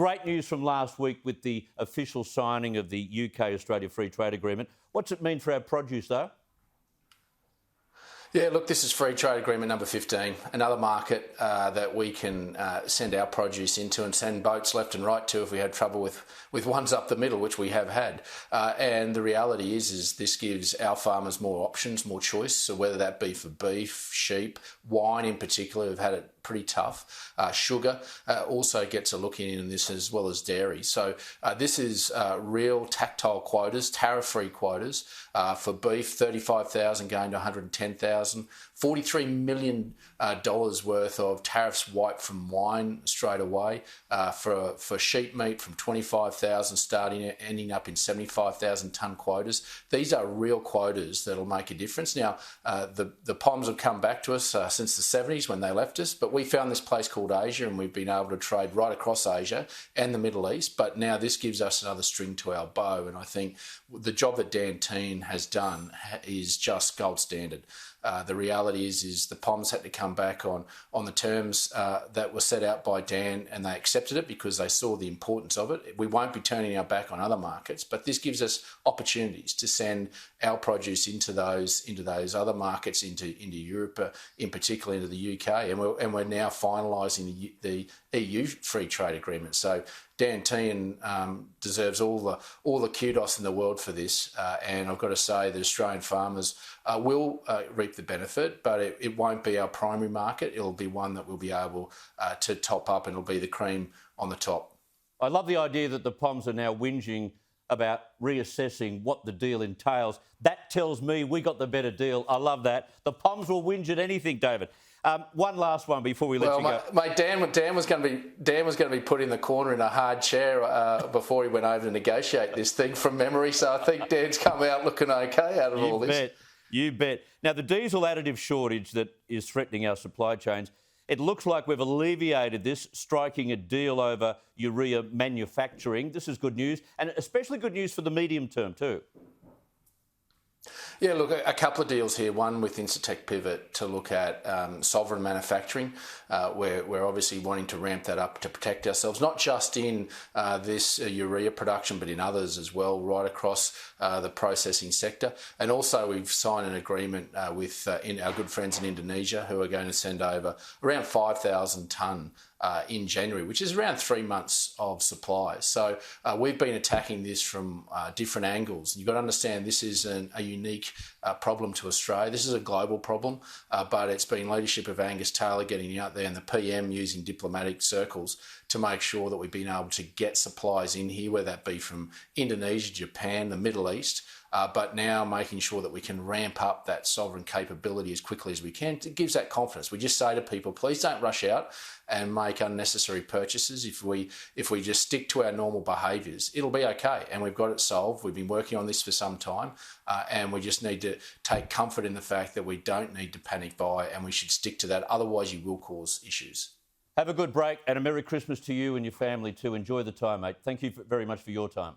Great news from last week with the official signing of the UK-Australia Free Trade Agreement. What's it mean for our produce, though? Yeah, look, this is Free Trade Agreement number 15, another market that we can send our produce into and send boats left and right to if we had trouble with ones up the middle, which we have had. And the reality is this gives our farmers more options, more choice, so whether that be for beef, sheep, wine in particular, who've had it pretty tough. Sugar also gets a look in this, as well as dairy. So this is real tactile quotas, tariff-free quotas for beef, 35,000 going to 110,000. $43 million worth of tariffs wiped from wine straight away. For sheep meat, from 25,000 starting ending up in 75,000 tonne quotas. These are real quotas that'll make a difference. Now, the POMs have come back to us since the 70s when they left us, but we found this place called Asia, and we've been able to trade right across Asia and the Middle East. But now this gives us another string to our bow, and I think the job that Dan Teen has done is just gold standard. The reality is the POMs had to come back on the terms that were set out by Dan, and they accepted it because they saw the importance of it. We won't be turning our back on other markets, but this gives us opportunities to send our produce into those other markets, into Europe, in particular into the UK, and we're now finalising the EU free trade agreement. So Dan Teen deserves all the kudos in the world for this, and I've got to say that Australian farmers will reap the benefit, but it won't be our primary market. It'll be one that we'll be able to top up, and it'll be the cream on the top. I love the idea that the POMs are now whinging about reassessing what the deal entails. That tells me we got the better deal. I love that. The POMs will whinge at anything, David. One last one before we let you go. Mate, Dan was going to be put in the corner in a hard chair before he went over to negotiate this thing from memory. So I think Dan's come out looking okay out of all this. You bet. Now, the diesel additive shortage that is threatening our supply chains, it looks like we've alleviated this, striking a deal over urea manufacturing. This is good news, and especially good news for the medium term too. Yeah, look, a couple of deals here. One with Incitec Pivot to look at sovereign manufacturing. We're obviously wanting to ramp that up to protect ourselves, not just in this urea production, but in others as well, right across the processing sector. And also we've signed an agreement with our good friends in Indonesia, who are going to send over around 5,000 tonne in January, which is around 3 months of supply. So we've been attacking this from different angles. You've got to understand this is a unique problem to Australia. This is a global problem, but it's been leadership of Angus Taylor getting out there and the PM using diplomatic circles to make sure that we've been able to get supplies in here, whether that be from Indonesia, Japan, the Middle East, but now making sure that we can ramp up that sovereign capability as quickly as we can. It gives that confidence. We just say to people, please don't rush out and make unnecessary purchases. If we just stick to our normal behaviours, it'll be okay. And we've got it solved. We've been working on this for some time, and we just need to take comfort in the fact that we don't need to panic buy, and we should stick to that. Otherwise, you will cause issues. Have a good break, and a Merry Christmas to you and your family too. Enjoy the time, mate. Thank you very much for your time.